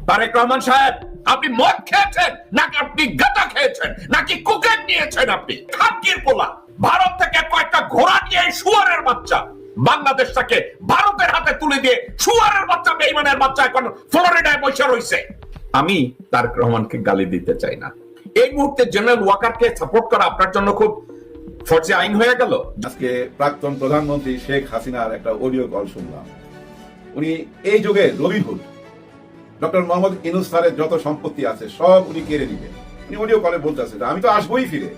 তারেক রহমান সাহেব, আপনি মদ খেয়েছেন নাকি আপনি গাঁজা খেয়েছেন নাকি কোকেন নিয়েছেন? আপনি খাকির পোলা, ভারত থেকে কয়েকটা ঘোড়া নিয়ে শুয়ারের বাচ্চা বাংলাদেশটাকে ভারতের হাতে তুলে দিয়ে শুয়ারের বাচ্চা, বেঈমানের বাচ্চা এখন ফ্লোরিডায় বসে রয়েছে। আমি তারেক রহমানকে গালি দিতে চাই না। এই মুহূর্তে জেনারেল ওয়াকারকে সাপোর্ট করা আপনার জন্য খুব ফরজে আইন হয়ে গেল। আজকে প্রাক্তন প্রধানমন্ত্রী শেখ হাসিনার একটা অডিও কল শুনলাম। উনি এই যুগে রবিহুড ডক্টর মোহাম্মদ ইউনূস স্যারের যত সম্পত্তি আছে সব উনি কেড়ে নিবেন। উনি অডিও কলে বলতেছে আমি তো আসবোই ফিরে,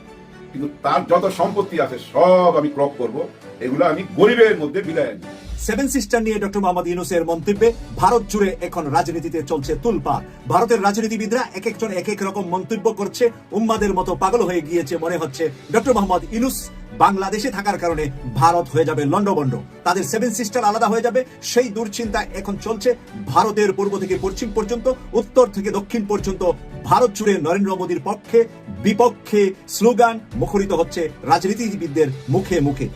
কিন্তু তার যত সম্পত্তি আছে সব আমি ক্রপ করব, এগুলো আমি গরিবের মধ্যে বিদায় আনবো। সেভেন সিস্টার নিয়ে ডক্টর মোহাম্মদ ইউনূসের মন্তব্যে ভারত জুড়ে এখন রাজনীতিতে চলছে তুলপাড়। ভারতের রাজনীতিবিদরা এক একজন এক এক রকম মন্তব্য করছে। উম্মাদের মতো পাগল হয়ে গিয়েছে মনে হচ্ছে ডক্টর মোহাম্মদ ইউনূস বাংলাদেশে থাকার কারণে ভারত হয়ে যাবে লন্ডভন্ড, তাদের সেভেন সিস্টার আলাদা হয়ে যাবে, সেই দুশ্চিন্তা এখন চলছে। ভারতের পূর্ব থেকে পশ্চিম পর্যন্ত, উত্তর থেকে দক্ষিণ পর্যন্ত ভারত জুড়ে নরেন্দ্র মোদীর পক্ষে বিপক্ষে স্লোগান মুখরিত হচ্ছে রাজনীতিবিদদের মুখে মুখে।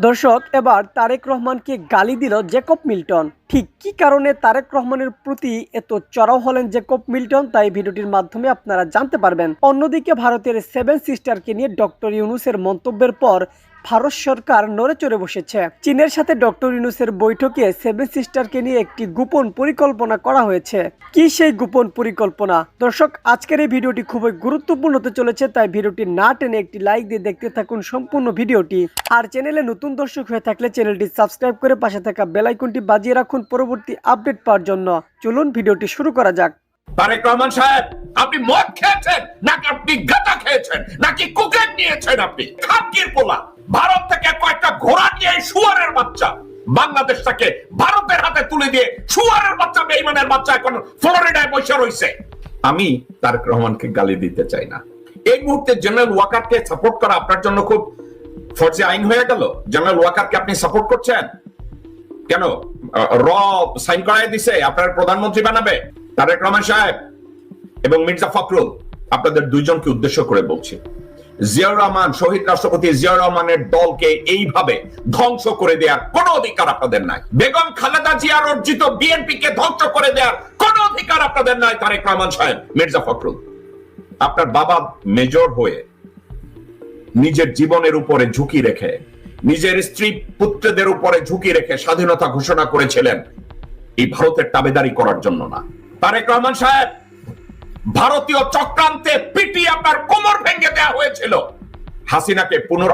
দর্শক, এবার তারেক রহমানকে গালি দিল জ্যাকব মিল্টন। ঠিক কি কারণে তারেক রহমানের প্রতি এত চড়াও হলেন জ্যাকব মিল্টন, তাই ভিডিওটির মাধ্যমে আপনারা জানতে পারবেন। অন্যদিকে ভারতের সেভেন সিস্টারকে নিয়ে ডক্টর ইউনূসের মন্তব্যের পর ভারত সরকার নড়ে চড়ে বসেছে। চীনের সাথে ডক্টর ইউনূসের বৈঠকে সেভেন সিস্টারকে নিয়ে একটি গোপন পরিকল্পনা করা হয়েছে। কি সেই গোপন পরিকল্পনা? দর্শক, আজকের এই ভিডিওটি খুবই গুরুত্বপূর্ণ হতে চলেছে, তাই ভিডিওটি না টেনে একটি লাইক দিয়ে দেখতে থাকুন সম্পূর্ণ ভিডিওটি। আর চ্যানেলে নতুন দর্শক হয়ে থাকলে চ্যানেলটি সাবস্ক্রাইব করে পাশে থাকা বেল আইকনটি বাজিয়ে রাখুন পরবর্তী আপডেট পাওয়ার জন্য। চলুন ভিডিওটি শুরু করা যাক। তারেক রহমান সাহেব, আপনি মদ খেয়েছেন নাকি আপনি গাঁজা খেয়েছেন নাকি কোকেন নিয়েছেন? আপনি খাকির পোলা, ভারত থেকে কয়েকটা ঘোড়া নিয়ে শুয়ারের বাচ্চা বাংলাদেশটাকে ভারতের হাতে তুলে দিয়ে শুয়ারের বাচ্চা, বেঈমানের বাচ্চা এখন ফ্লোরিডায় বসে রয়েছে। আমি তারেক রহমানকে গালি দিতে চাই না। এই মুহূর্তে জেনারেল ওয়াকারকে সাপোর্ট করা আপনার জন্য খুব ফরজে আইন হয়ে গেল। জেনারেল ওয়াকারকে আপনি সাপোর্ট করছেন কেন? র সাইন করাই দিছে, আপনার প্রধানমন্ত্রী বানাবে। তারেক রহমান সাহেব এবং মির্জা ফখরুল, আপনাদের দুইজনকে উদ্দেশ্য করে বলছি, জিয়াউর রহমান, শহীদ রাষ্ট্রপতি জিয়াউর রহমানের দলকে এইভাবে ধ্বংস করে দেওয়ার কোনো অধিকার আপনাদের নাই। বেগম খালেদা জিয়ার অর্জিত বিএনপি কে ধ্বংস করে দেওয়ার কোনো অধিকার আপনাদের নাই। তারেক রহমান সাহেব, মির্জা ফখরুল, আপনার বাবা মেজর হয়ে নিজের জীবনের উপরে ঝুঁকি রেখে, নিজের স্ত্রী পুত্রদের উপরে ঝুঁকি রেখে স্বাধীনতা ঘোষণা করেছিলেন এই ভারতের তাবেদারি করার জন্য না। তারেক রহমান সাহেব, ভারতীয় চক্রান্তে পিটিয়ে আপনার কোমর ভেঙে দেওয়া হয়েছিল।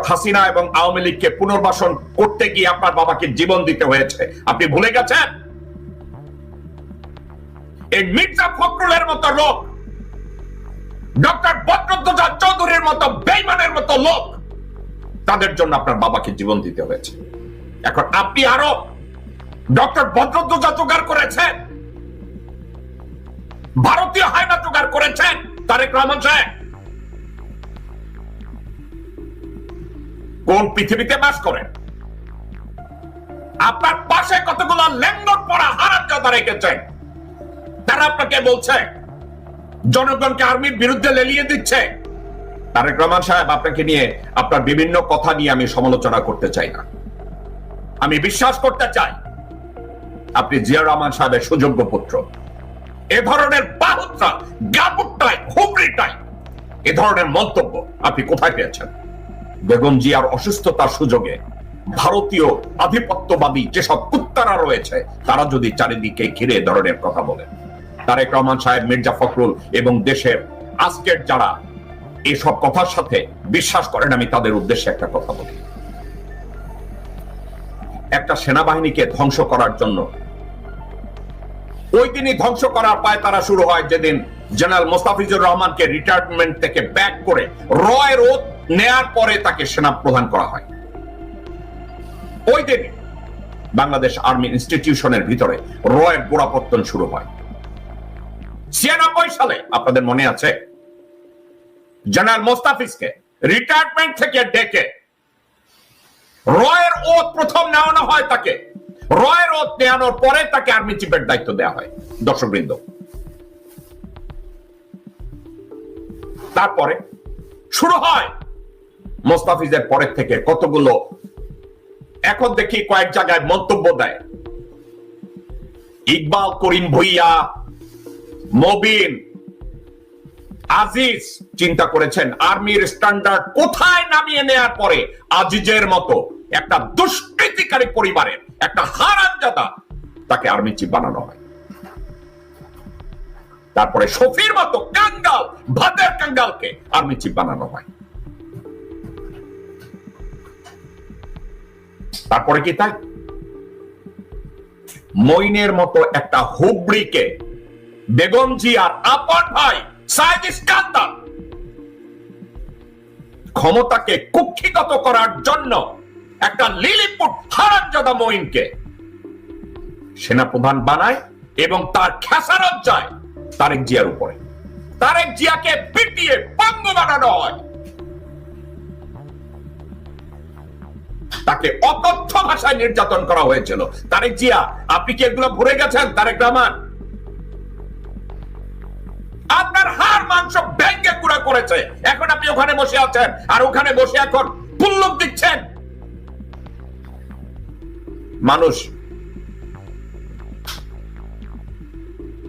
হাসিনা এবং আওয়ামী লীগকে পুনর্বাসন করতে গিয়ে আপনার বাবাকে জীবন দিতে হয়েছে। আপনি ভুলে গেছেন? এই মির্জা ফখরুলের মতো লোক, ডক্টর বদরুদ্দোজা চৌধুরীর মতো বেঈমানের মতো লোক, তাদের জন্য আপনার বাবাকে জীবন দিতে হয়েছে। এখন আপনি আরো ডক্টর বদরুদ্দোজা জোগাড় করেছেন, ভারতীয় হায়না জোগাড় করেছেন। তারেক রহমান সাহেব, কোন পৃথিবীতে বাস করেন? আপনার পাশে কতগুলো ল্যান্ডন পড়া হারামজাদা রেখেছেন, তারা আপনাকে বলছে জনগণকে আর্মির বিরুদ্ধে লেলিয়ে দিচ্ছে। তারেক রহমান সাহেব, আপনাকে নিয়ে আপনার বিভিন্ন কথা নিয়ে আমি সমালোচনা করতে চাই না। আমি বিশ্বাস করতে চাই আপনি জিয়া রহমান সাহেবের সুযোগ্য পুত্র। এ ধরনের বাহুত্রা, গাবুটাই, হুবড়িটাই, এ ধরনের মন্তব্য আপনি কোথায় পেয়েছেন? বেগম জিয়ার অসুস্থতার সুযোগে ভারতীয় আধিপত্যবাদী যেসব কুত্তারা রয়েছে, তারা যদি চারিদিকে ঘিরে এ ধরনের কথা বলে, তারেক রহমান সাহেব, মির্জা ফখরুল এবং দেশের আজকের যারা এসব কথার সাথে বিশ্বাস করেন, আমি তাদের উদ্দেশ্যে একটা কথা বলি। একটা সেনাবাহিনীকে ধ্বংস করার জন্য ওই দিনই ধ্বংস করার পায় তারা শুরু হয় যেদিন জেনারেল মোস্তাফিজুর রহমানকে রিটায়ারমেন্ট থেকে ব্যাক করে রয়ের ওত নেয়ার পরে তাকে সেনা প্রধান করা হয়। ওই দিন বাংলাদেশ আর্মি ইনস্টিটিউশনের ভিতরে রয়ের গোড়াপত্তন শুরু হয়। 96 সালে আপনাদের মনে আছে, জেনারেল মোস্তাফিজকে রিটায়ারমেন্ট থেকে ডেকে রয়ের ওত প্রথম নেওয়ানো হয়। তাকে রয়ের ওত নেওয়ানোর পরে তাকে আর্মি চিফের দায়িত্ব দেওয়া হয়। দর্শকবৃন্দ, তারপরে শুরু হয় মোস্তাফিজের পরের থেকে কতগুলো, এখন দেখি কয়েক জায়গায় মন্তব্য দেয়। ইকবাল করিম ভুইয়া, মবিন, আজিজ চিন্তা করেছেন আর্মির স্ট্যান্ডার্ড কোথায় নামিয়ে নেয়ার পরে আজিজের মতো একটা দুষ্কৃতিকারী পরিবারের একটা হারামজাদা তাকে আর্মি চিফ বানানো হয়। তারপরে শফির মতো কাঙ্গাল, ভাতের কাঙ্গালকে আর্মি চিফ বানানো হয়। তারপরে কি তাই মইনের মতো একটা হুবড়িকে বেগম জিয়ার আপন ভাই সাইদ ইস্কান্দার ক্ষমতাকে কুক্ষিগত করার জন্য একটা লিলিপুট হারামজাদা মইনকে সেনাপ্রধান বানায় এবং তার খেসারত যায় তারেক জিয়ার উপরে। তারেক জিয়াকে পিটিয়ে পঙ্গু বানানো হয়, তাকে অকথ্য ভাষায় নির্যাতন করা হয়েছিল। তারেক জিয়া, আপনি কি এগুলো ভুলে গেছেন? তারেক রহমান আপনার হাড় মাংস ব্যাংকে গুঁড়া করেছে, এখন আপনি ওখানে বসে আছেন আর ওখানে বসে এখন পুল্লুক দিচ্ছেন। মানুষ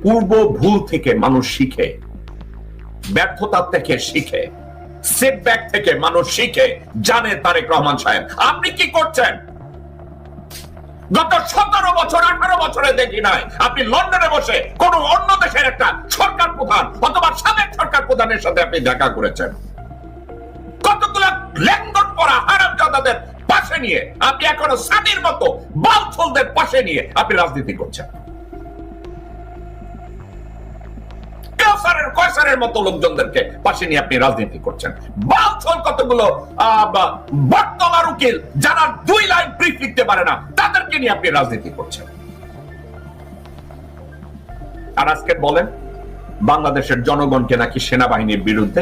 পূর্ব ভুল থেকে মানুষ শিখে, ব্যর্থতা থেকে শিখে, সেটব্যাক থেকে মানুষ শিখে। জানে তারেক রহমান সাহেব আপনি কি করছেন? গত 17 বছর 18 বছরে দেখি নাই আপনি লন্ডনে বসে কোন অন্য দেশের একটা সরকার প্রধান অথবা সাবেক সরকার প্রধানের সাথে আপনি দেখা করেছেন। কতগুলো ল্যাঙ্গট পরা হারামজাদাদের পাশে নিয়ে আপনি এখনো সাদির মতো বালছলদের পাশে নিয়ে আপনি রাজনীতি করছেন। কয়সারের মতো লোকজনদেরকে পাশে নিয়ে আপনি রাজনীতি করছেন। বালছল কতগুলো বটতলার উকিল যারা 2 লাইন ব্রিফ লিখতে পারে না তাদেরকে নিয়ে আপনি রাজনীতি করছেন। আর আজকে বলেন বাংলাদেশের জনগণকে নাকি সেনাবাহিনীর বিরুদ্ধে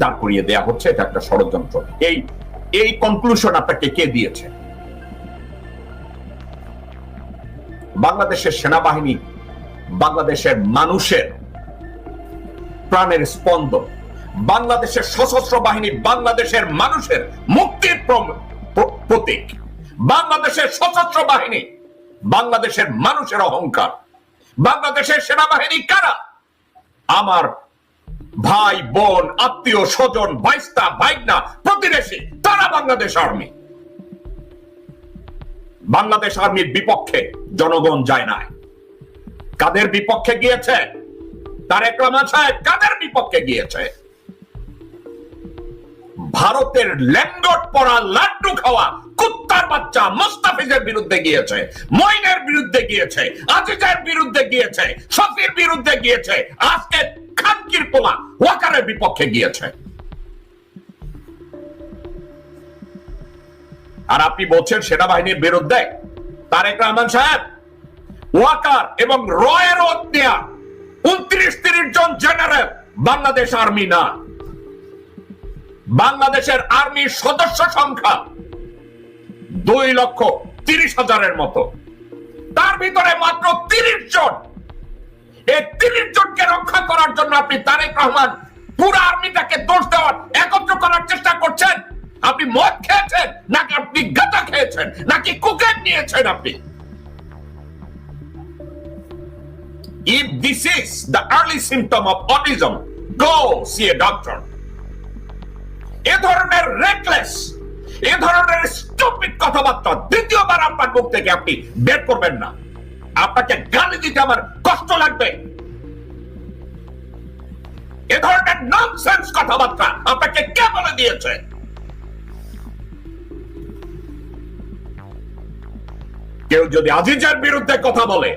দাঁড় করিয়ে দেয়া হচ্ছে, এটা একটা ষড়যন্ত্র। এই কনক্লুশন আপনাকে কে দিয়েছে? বাংলাদেশের সেনাবাহিনী বাংলাদেশের মানুষের প্রাণের স্পন্দন, বাংলাদেশের সশস্ত্র বাহিনী বাংলাদেশের মানুষের মুক্তির প্রতীক, বাংলাদেশের সশস্ত্র বাহিনী বাংলাদেশের মানুষের অহংকার। বাংলাদেশের সেনাবাহিনী কারা? আমার ভাই বোন, আত্মীয় স্বজন, ভাইস্তা ভাইগনা, প্রতিবেশী, তারা বাংলাদেশ আর্মি। বাংলাদেশ আর্মির বিপক্ষে জনগণ যায় নাই। কাদের বিপক্ষে গিয়েছে? তারেক রহমান সাহেব কাদের বিপক্ষে গিয়েছে? ভারতের ল্যান্ডট পরা লাড্ডু খাওয়া কুত্তার বাচ্চা মোস্তাফিজের বিরুদ্ধে গিয়েছে, মইনের বিরুদ্ধে গিয়েছে, আজিজের বিরুদ্ধে গিয়েছে, শফির বিরুদ্ধে গিয়েছে, আজকে খানকির পোলা ওয়াকারের বিপক্ষে গিয়েছে। আর আপনি বলছেন সেনাবাহিনীর বিরুদ্ধে? তারেক রহমান সাহেব, ওয়াকার এবং রয়ের হত্যা 29-30 জন জেনারেল বাংলাদেশ আর্মি না। বাংলাদেশের আর্মির সদস্য সংখ্যা 2,30,000-এর মতো, তার ভিতরে মাত্র 30 জন। এই 30 জনকে রক্ষা করার জন্য আপনি তারেক রহমান পুরো আর্মিটাকে দোষ দেওয়ার একত্র করার চেষ্টা করছেন। আপনি মদ খেয়েছেন নাকি আপনি গাঁজা খেয়েছেন নাকি কোকেন নিয়েছেন? আপনি if this is the early symptom of autism, go see a doctor. এ ধরনের রেকলেস, এ ধরনের স্টুপিড কথাবার্তা দ্বিতীয়বার আপনার মুখ থেকে আপনি বের করবেন না। আপনাকে গালি দিতে আমার কষ্ট লাগবে। এ ধরনের ননসেন্স কথাবার্তা আপনাকে কে বলে দিয়েছে? কেউ যদি আজিজের বিরুদ্ধে কথা বলে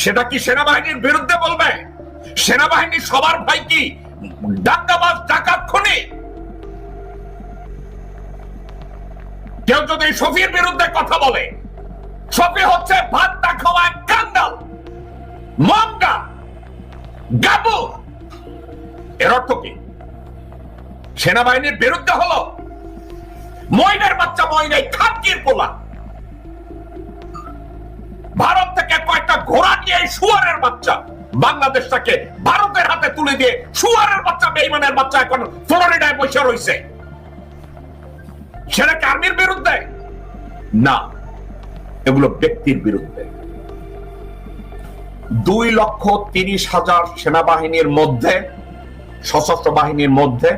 সেটা কি সেনাবাহিনীর বিরুদ্ধে বলবে? সেনাবাহিনী সবার ভাই কি দাঙ্গাবাজ, ডাকাত, খুনি? কেউ যদি শফির বিরুদ্ধে কথা বলে, শফি হচ্ছে ভাত না খাওয়া কাঙ্গাল, মঙ্গা, গাবু, এর অর্থ কি? সেনাবাহিনীর বিরুদ্ধে হলো মইনের বাচ্চা, মইনে খানকির পোলা, ভারত থেকে কয়েকটা ঘোড়া নিয়ে শুয়ারের বাচ্চা বাংলাদেশটাকে ভারতের হাতে তুলে দিয়ে শুয়ারের বাচ্চা, বেঈমানের বাচ্চা এখন ফ্লোরিডায় বসে রয়েছে। সেটা কি আর্মির বিরুদ্ধে? না, এগুলো ব্যক্তির বিরুদ্ধে। 2,30,000 সেনাবাহিনীর মধ্যে, সশস্ত্র বাহিনীর মধ্যে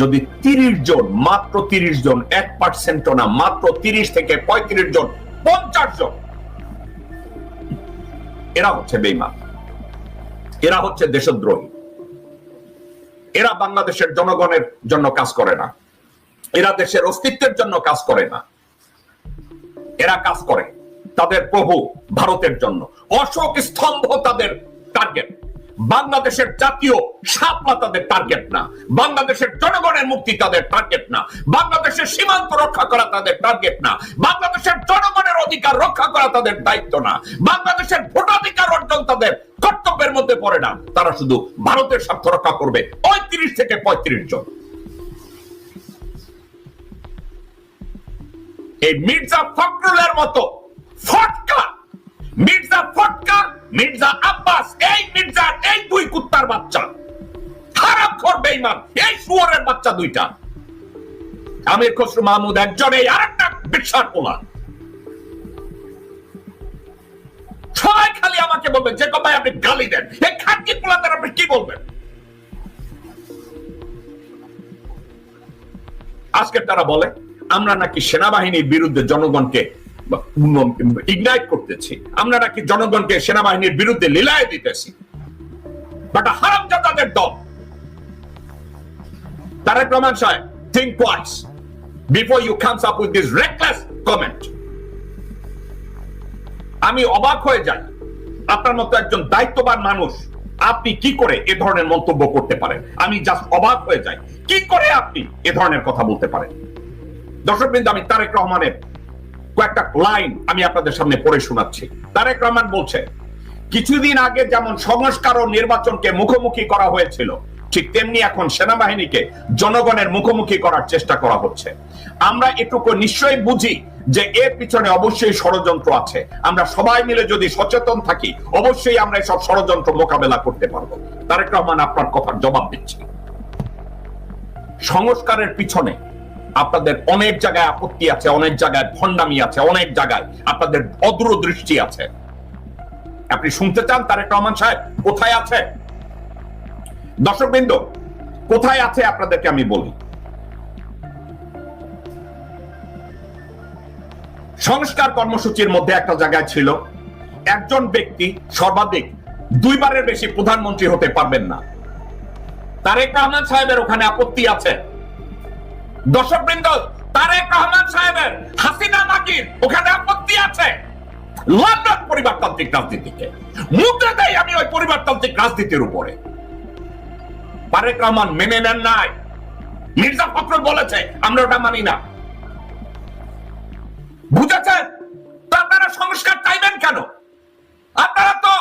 যদি 30 জন, মাত্র 30 জন, 1% না, মাত্র 30 থেকে 35 জন, 50 জন, এরা হচ্ছে বেঈমান, এরা হচ্ছে দেশদ্রোহী, এরা বাংলাদেশের জনগণের জন্য কাজ করে না, এরা দেশের অস্তিত্বের জন্য কাজ করে না, এরা কাজ করে তাদের প্রভু ভারতের জন্য। অশোক স্তম্ভ তাদের টার্গেট, বাংলাদেশের জাতীয় শাপলা তাদের টার্গেট না, বাংলাদেশের জনগণের মুক্তি তাদের টার্গেট না, বাংলাদেশের সীমান্ত রক্ষা করা তাদের টার্গেট না, বাংলাদেশের জনগণের অধিকার রক্ষা করা তাদের দায়িত্ব না, বাংলাদেশের ভোটাধিকার অর্জন তাদের কর্তব্যের মধ্যে পড়ে না। তারা শুধু ভারতের স্বার্থ রক্ষা করবে। 35 থেকে 35 জন। এই মির্জা ফখরুলের মতো ফটকা, মির্জা ফটকা, মির্জা আব্বাস, এই মির্জা, এই দুই কুত্তার বাচ্চা, হারামখোর বেঈমান, এই শুয়োরের বাচ্চা দুইটা, আমির খসরু মাহমুদ একজন, এই আরেকটা বিশাল পোলা। সবাই খালি আমাকে বলবেন যে ভাই আপনি গালি দেন, এই খাকি পোলাদের আপনি কি বলবেন? আজকে তারা বলে আমরা নাকি সেনাবাহিনীর বিরুদ্ধে জনগণকে ইগনাইট করতেছি, আমরা নাকি জনগণকে সেনাবাহিনীর বিরুদ্ধে লীলায় দিতেছি। বাট হারামজাদাদের দল। তারেক রহমান সাহেব, think twice before you comes up with this reckless comment. আমি অবাক হয়ে যাই, আপনার মতো একজন দায়িত্ববান মানুষ আপনি কি করে এ ধরনের মন্তব্য করতে পারেন? আমি জাস্ট অবাক হয়ে যাই, কি করে আপনি এ ধরনের কথা বলতে পারেন? দর্শকবৃন্দ, আমি তারেক রহমানের কয়েকটা লাইন আমি আপনাদের সামনে পড়ে শোনাচ্ছি। তারেক রহমান বলছে, কিছুদিন আগে যেমন সংস্কার ও নির্বাচনকে মুখোমুখি করা হয়েছিল, ঠিক তেমনি এখন সেনাবাহিনীকে জনগণের মুখোমুখি করার চেষ্টা করা হচ্ছে। আমরা এটুকু নিশ্চয়ই বুঝি যে এর পিছনে অবশ্যই ষড়যন্ত্র আছে। আমরা সবাই মিলে যদি সচেতন থাকি, অবশ্যই আমরা এসব ষড়যন্ত্র মোকাবেলা করতে পারবো। তারেক রহমান আপনার কথার জবাব দিচ্ছে। সংস্কারের পিছনে আপনাদের অনেক জায়গায় আপত্তি আছে, অনেক জায়গায় ভণ্ডামি আছে, অনেক জায়গায় আপনাদের অদূরদৃষ্টি আছে। আপনি শুনতে চান তারেক রহমান সাহেব কোথায় আছে? দর্শকবৃন্দ, কোথায় আছে আপনাদেরকে আমি বলি। সংস্কার কর্মসূচির মধ্যে একটা জায়গায় ছিল একজন ব্যক্তি সর্বাধিক 2 বারের বেশি প্রধানমন্ত্রী হতে পারবেন না। তারেক রহমান সাহেবের ওখানে আপত্তি আছে। দর্শকবৃন্দ, তারেক রহমান সাহেবের হাসিনা মাকির ওখানে আপত্তি আছে। লন্ডন পরিবারতান্ত্রিক রাজনীতিকে মুদ্রা দেয় আমি ওই পরিবারতান্ত্রিক রাজনীতির উপরে। তারেক রহমান মেনে নেন নাই। মির্জা ফখরুল বলেছে আমরা ওটা মানি না। বুঝেছেন? আপনারা সংস্কার চাইবেন কেন? আপনারা তো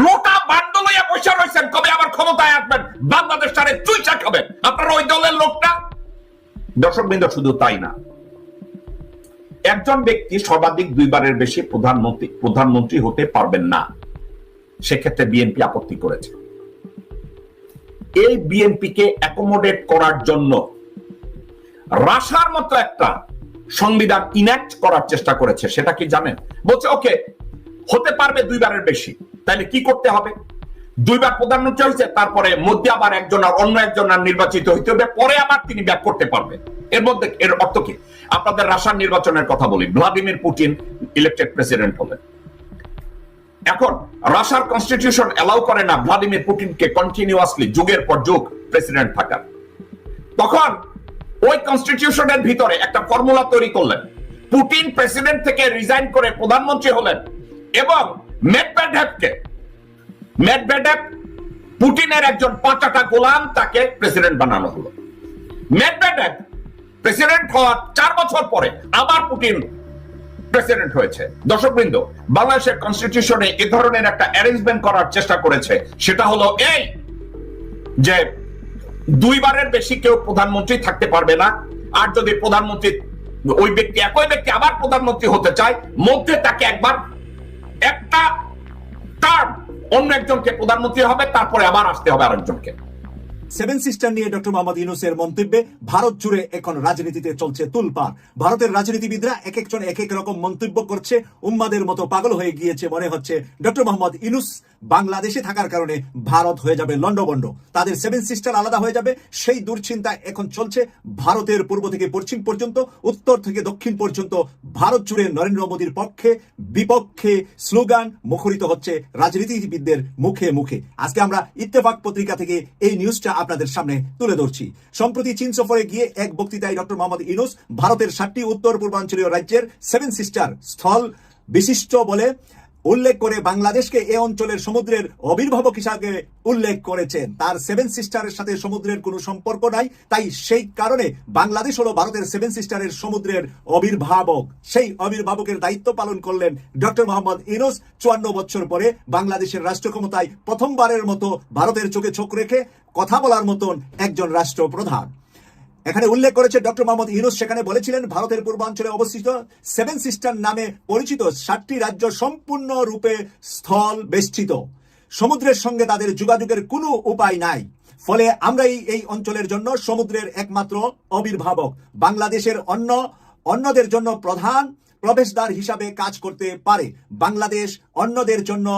লোটা বান্ড লইয়া বসে রয়েছেন, কবে আবার ক্ষমতায় আসবেন, বাংলাদেশ সারে চুইচা খাবেন। আপনারা ওই দলের লোকটা। দর্শকবৃন্দ, শুধু তাই না, একজন ব্যক্তি সর্বাধিক 2 বারের বেশি প্রধানমন্ত্রী হতে পারবেন না। সেক্ষেত্রে বিএনপি আপত্তি করেছে। এই বিএনপিকে অ্যাকোমোডেট করার জন্য রাশার মতো একটা সংবিধান ইনঅ্যাক্ট করার চেষ্টা করেছে। সেটা কি জানেন? বলছে ওকে, হতে পারবে 2 বারের বেশি, তাহলে কি করতে হবে? 2 বার প্রধানমন্ত্রী হয়েছে, তারপরে মধ্যে আবার একজন আর অন্য একজন আর নির্বাচিত হইতে হবে, পরে আবার তিনি ব্যাক করতে পারবেন। এর মধ্যে এর অর্থ কি? আপনাদের রাশিয়ার নির্বাচনের কথা বলি। ভ্লাদিমির পুতিন ইলেক্টেড প্রেসিডেন্ট হলেন। এখন রাশিয়ার কনস্টিটিউশন এলাও করে না ভ্লাদিমির পুতিনকে কন্টিনিউয়াসলি যুগের পর যুগ প্রেসিডেন্ট থাকার। তখন ওই কনস্টিটিউশনের ভিতরে একটা ফর্মুলা তৈরি করলেন। পুতিন প্রেসিডেন্ট থেকে রিজাইন করে প্রধানমন্ত্রী হলেন এবং মেদভেদেভ পুতিনের একজন পাঁচাটা গোলাম, তাকে প্রেসিডেন্ট বানানো হলো। মেদভেদেভ প্রেসিডেন্ট হওয়ার 4 বছর পরে আবার পুতিন প্রেসিডেন্ট হয়েছে। দর্শকবৃন্দ, বাংলাদেশের কনস্টিটিউশনে এ ধরনের একটা অ্যারেঞ্জমেন্ট করার চেষ্টা করেছে। সেটা হলো এই যে 2 বারের বেশি কেউ প্রধানমন্ত্রী থাকতে পারবে না। আর যদি প্রধানমন্ত্রী ওই ব্যক্তি একই ব্যক্তি আবার প্রধানমন্ত্রী হতে চায়, মধ্যে তাকে একবার একটা টার্ম অন্য একজনকে প্রধানমন্ত্রী হবে, তারপরে আবার আসতে হবে আরেকজনকে। সেভেন সিস্টার নিয়ে ডক্টর মোহাম্মদ ইউনূসের মন্তব্যে ভারত জুড়ে এখন রাজনীতিতে চলছে তুলপাড়। ভারতের রাজনীতিবিদরা এক একজন এক এক রকম মন্তব্য করছে, উম্মাদের মতো পাগল হয়ে গিয়েছে। মনে হচ্ছে ডক্টর মোহাম্মদ ইউনূস বাংলাদেশে থাকার কারণে ভারত হয়ে যাবে লন্ডভন্ড, তাদের সেভেন সিস্টার আলাদা হয়ে যাবে, সেই দুশ্চিন্তা এখন চলছে। ভারতের পূর্ব থেকে পশ্চিম পর্যন্ত, উত্তর থেকে দক্ষিণ পর্যন্ত ভারত জুড়ে নরেন্দ্র মোদীর পক্ষে বিপক্ষে স্লোগান মুখরিত হচ্ছে রাজনীতিবিদদের মুখে মুখে। আজকে আমরা ইত্তেফাক পত্রিকা থেকে এই নিউজটা আপনাদের সামনে তুলে ধরছি। সম্প্রতি চীন সফরে গিয়ে এক বক্তৃতায় ডক্টর মোহাম্মদ ইউনূস ভারতের 7টি উত্তর পূর্বাঞ্চলীয় রাজ্যের সেভেন সিস্টার স্থল বিশিষ্ট বলে উল্লেখ করে বাংলাদেশকে এ অঞ্চলের সমুদ্রের অবির্ভাবক হিসাবে উল্লেখ করেছেন। তার সেভেন সিস্টারের সাথে সমুদ্রের কোনো সম্পর্ক নাই, তাই সেই কারণে বাংলাদেশ হলো ভারতের সেভেন সিস্টারের সমুদ্রের অবির্ভাবক। সেই অবির্ভাবকের দায়িত্ব পালন করলেন ডক্টর মোহাম্মদ ইউনূস। 54 বছর পরে বাংলাদেশের রাষ্ট্র ক্ষমতায় প্রথমবারের মতো ভারতের চোখে চোখ রেখে কথা বলার মতন একজন রাষ্ট্রপ্রধান। এখানে উল্লেখ করেছে ডক্টর মোহাম্মদ ইউনূস সেখানে বলেছিলেন ভারতের পূর্বাঞ্চলে অবস্থিত সেভেন সিস্টার নামে পরিচিত 7টি রাজ্য সম্পূর্ণরূপে স্থল বেষ্টিত, সমুদ্রের সঙ্গে তাদের যোগাযোগের কোনো উপায় নাই। ফলে আমরাই এই অঞ্চলের জন্য সমুদ্রের একমাত্র অবির্ভাবক। বাংলাদেশের অন্যদের জন্য প্রধান প্রবেশদ্বার হিসাবে কাজ করতে পারে। বাংলাদেশ অন্যদের জন্য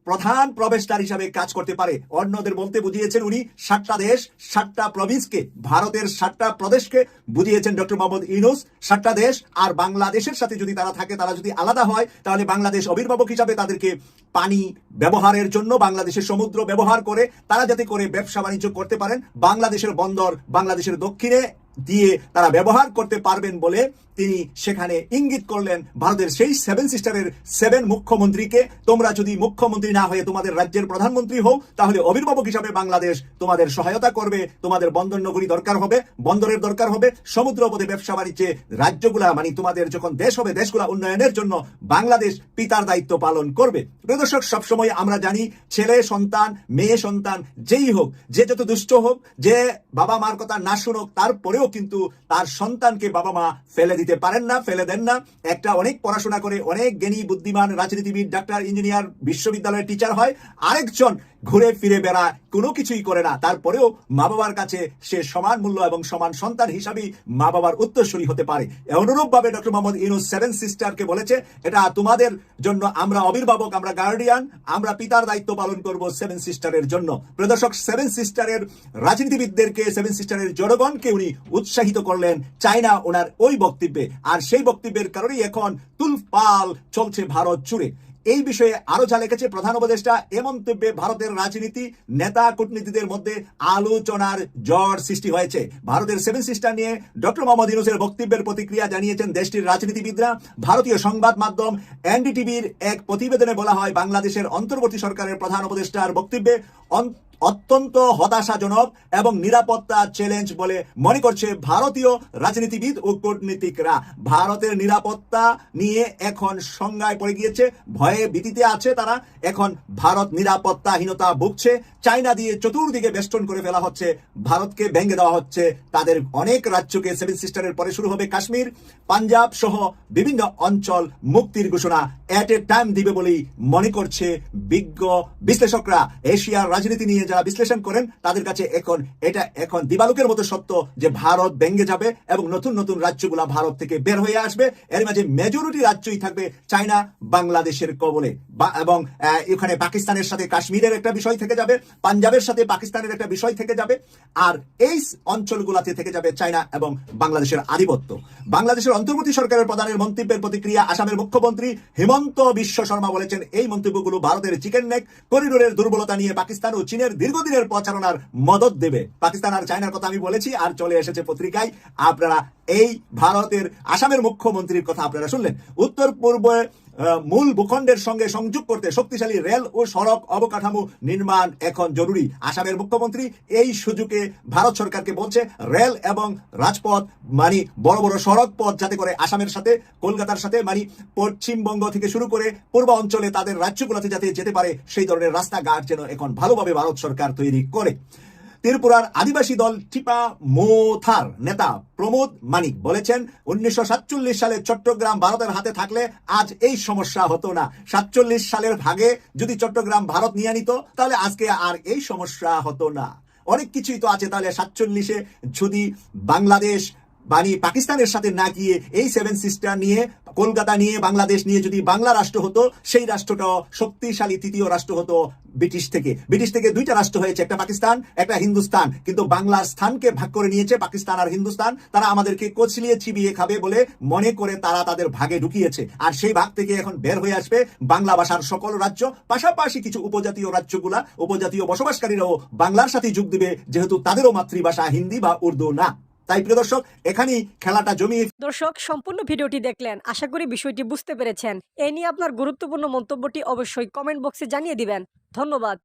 প্রধান প্রবেশদ্বার হিসাবে কাজ করতে পারে। অন্যদের বলতে বুঝিয়েছেন উনি 7টা দেশ, 7টা প্রভিন্সকে, ভারতের 7টা প্রদেশকে বুঝিয়েছেন ডক্টর মোহাম্মদ ইউনূস। 7টা দেশ আর বাংলাদেশের সাথে যদি তারা থাকে, তারা যদি আলাদা হয়, তাহলে বাংলাদেশ অভিভাবক হিসাবে তাদেরকে পানি ব্যবহারের জন্য বাংলাদেশের সমুদ্র ব্যবহার করে তারা যাতে করে ব্যবসা বাণিজ্য করতে পারেন, বাংলাদেশের বন্দর বাংলাদেশের দক্ষিণে দিয়ে তারা ব্যবহার করতে পারবেন বলে তিনি সেখানে ইঙ্গিত করলেন ভারতের সেই সেভেন সিস্টারের 7 মুখ্যমন্ত্রীকে। তোমরা যদি মুখ্যমন্ত্রী না হয়ে তোমাদের রাজ্যের প্রধানমন্ত্রী হও, তাহলে অভিভাবক হিসাবে বাংলাদেশ তোমাদের সহায়তা করবে। তোমাদের বন্দর নগরী দরকার হবে, বন্দরের দরকার হবে, সমুদ্র পথে ব্যবসা বাণিজ্যে রাজ্যগুলা মানে তোমাদের যখন দেশ হবে, দেশগুলা উন্নয়নের জন্য বাংলাদেশ পিতার দায়িত্ব পালন করবে। প্রিয় দর্শক, সবসময় আমরা জানি ছেলে সন্তান মেয়ে সন্তান যেই হোক, যে যত দুষ্ট হোক, যে বাবা মার কথা না শুনুক, তারপরেও কিন্তু তার সন্তানকে বাবা মা ফেলে দিতে পারেন না, ফেলে দেন না। একটা অনেক পড়াশোনা করে অনেক জ্ঞানী বুদ্ধিমান রাজনীতিবিদ, ডাক্তার, ইঞ্জিনিয়ার, বিশ্ববিদ্যালয়ের টিচার হয়, আরেকজন ঘুরে ফিরে বেড়ায়, কোনো কিছুই করে না, তারপরেও মা বাবার কাছে সে সমান মূল্য এবং সমান সন্তান হিসাবেই মা বাবার উত্তরসূরি হতে পারে। অনুরূপ ভাবে ডক্টর মোহাম্মদ ইউনূস সেভেন সিস্টারকে বলেছে, এটা তোমাদের জন্য আমরা অভিভাবক, আমরা গার্ডিয়ান, আমরা পিতার দায়িত্ব পালন করব সেভেন সিস্টারের জন্য। প্রদর্শক, সেভেন সিস্টারের রাজনীতিবিদদেরকে, সেভেন সিস্টারের জনগণকে উনি উৎসাহিত করলেন চায়না ওনার ওই বক্তব্যে। আর সেই বক্তব্যের কারণেই এখন তুলপাল চলছে ভারত জুড়ে। এই বিষয়ে আরো যা লিখেছে প্রধান উপদেষ্টা, এ মন্তব্যে ভারতের রাজনীতি নেতা কূটনীতিদের মধ্যে আলোচনার ঝড় সৃষ্টি হয়েছে। ভারতের সেভেন সিস্টার নিয়ে ডক্টর মোহাম্মদ ইউনূসের বক্তব্যের প্রতিক্রিয়া জানিয়েছেন দেশটির রাজনীতিবিদরা। ভারতীয় সংবাদ মাধ্যম এনডিটিভির এক প্রতিবেদনে বলা হয়, বাংলাদেশের অন্তর্বর্তী সরকারের প্রধান উপদেষ্টার বক্তব্যে অত্যন্ত হতাশাজনক এবং নিরাপত্তা চ্যালেঞ্জ বলে মনে করছে ভারতীয় রাজনীতিবিদ ও কূটনীতিকরা। ভারতের নিরাপত্তা নিয়ে এখন সংজ্ঞায় পড়ে গিয়েছে, ভয়ে ভীতিতে আছে তারা। এখন ভারত নিরাপত্তাহীনতা ভুগছে, চায়না দিয়ে চতুর্দিকে বেষ্টন করে ফেলা হচ্ছে, ভারতকে ভেঙে দেওয়া হচ্ছে। তাদের অনেক রাজ্যকে সেভেন সিস্টারের পরে শুরু হবে কাশ্মীর, পাঞ্জাব সহ বিভিন্ন অঞ্চল মুক্তির ঘোষণা এট এ টাইম দিবে বলেই মনে করছে বিজ্ঞ বিশ্লেষকরা। এশিয়ার রাজনীতি নিয়ে যারা বিশ্লেষণ করেন তাদের কাছে এটা এখন দিবালোকের মতো সত্য যে ভারত ভেঙে যাবে এবং নতুন নতুন রাজ্যগুলা ভারত থেকে বের হয়ে আসবে। এর মাঝে মেজরিটি রাজ্যই থাকবে চায়না বাংলাদেশের কবলে, এবং এখানে পাকিস্তানের সাথে কাশ্মীরের একটা বিষয় থেকে যাবে, পাঞ্জাবের সাথে পাকিস্তানের একটা বিষয় থেকে যাবে, আর এই অঞ্চলগুলাতে থেকে যাবে চায়না এবং বাংলাদেশের আধিপত্য। বাংলাদেশের অন্তর্বর্তী সরকারের প্রধানের মন্তব্যের প্রতিক্রিয়া, আসামের মুখ্যমন্ত্রী হিমন্ত বিশ্ব শর্মা বলেছেন, এই মন্তব্যগুলো ভারতের চিকেন নেক করিডোরের দুর্বলতা নিয়ে পাকিস্তান ও চীনের দীর্ঘদিনের প্রচারণার মদত দেবে। পাকিস্তান আর চায়নার কথা আমি বলেছি, আর চলে এসেছে পত্রিকায়। আপনারা এই ভারতের আসামের মুখ্যমন্ত্রীর কথা আপনারা শুনলেন। উত্তর পূর্বে মূল ভূখণ্ডের সঙ্গে সংযোগ করতে শক্তিশালী রেল ও সড়ক অবকাঠামো নির্মাণ এখন জরুরি। আসামের মুখ্যমন্ত্রী এই সুযোগে ভারত সরকারকে বলছে, রেল এবং রাজপথ মানে বড় বড় সড়ক পথ যাতে করে আসামের সাথে, কলকাতার সাথে মানে পশ্চিমবঙ্গ থেকে শুরু করে পূর্ব অঞ্চলে তাদের রাজ্যগুলোতে যাতে যেতে পারে, সেই ধরনের রাস্তাঘাট যেন এখন ভালোভাবে ভারত সরকার তৈরি করে। ত্রিপুরার আদিবাসী দল টিপা মোথার নেতা প্রমোদ মানিক বলেছেন, 1947 সালে চট্টগ্রাম ভারতের হাতে থাকলে আজ এই সমস্যা হতো না। 47 সালের ভাগে যদি চট্টগ্রাম ভারত নিয়ে নিত, তাহলে আজকে আর এই সমস্যা হতো না। অনেক কিছুই তো আছে। তাহলে 47-এ যদি বাংলাদেশ মানে পাকিস্তানের সাথে না গিয়ে এই 7 সিস্টার নিয়ে, কলকাতা নিয়ে, বাংলাদেশ নিয়ে যদি বাংলা রাষ্ট্র হতো, সেই রাষ্ট্রটা শক্তিশালী তৃতীয় রাষ্ট্র হতো ব্রিটিশ থেকে। ব্রিটিশ থেকে দুইটা রাষ্ট্র হয়েছে, একটা পাকিস্তান, একটা হিন্দুস্তান। কিন্তু বাংলার স্থানকে ভাগ করে নিয়েছে পাকিস্তান আর হিন্দুস্তান। তারা আমাদেরকে কচলিয়ে চিবিয়ে খাবে বলে মনে করে তারা তাদের ভাগে ঢুকিয়েছে। আর সেই ভাগ থেকে এখন বের হয়ে আসবে বাংলা ভাষার সকল রাজ্য, পাশাপাশি কিছু উপজাতীয় রাজ্যগুলা, উপজাতীয় বসবাসকারীরাও বাংলার সাথে যোগ দিবে, যেহেতু তাদেরও মাতৃভাষা হিন্দি বা উর্দু না। তাই প্রিয় দর্শক, এখানেই খেলাটা জমিয়ে। দর্শক, সম্পূর্ণ ভিডিওটি দেখলেন, আশা করি বিষয়টি বুঝতে পেরেছেন। এ নিয়ে আপনার গুরুত্বপূর্ণ মন্তব্যটি অবশ্যই কমেন্ট বক্সে জানিয়ে দিবেন। ধন্যবাদ।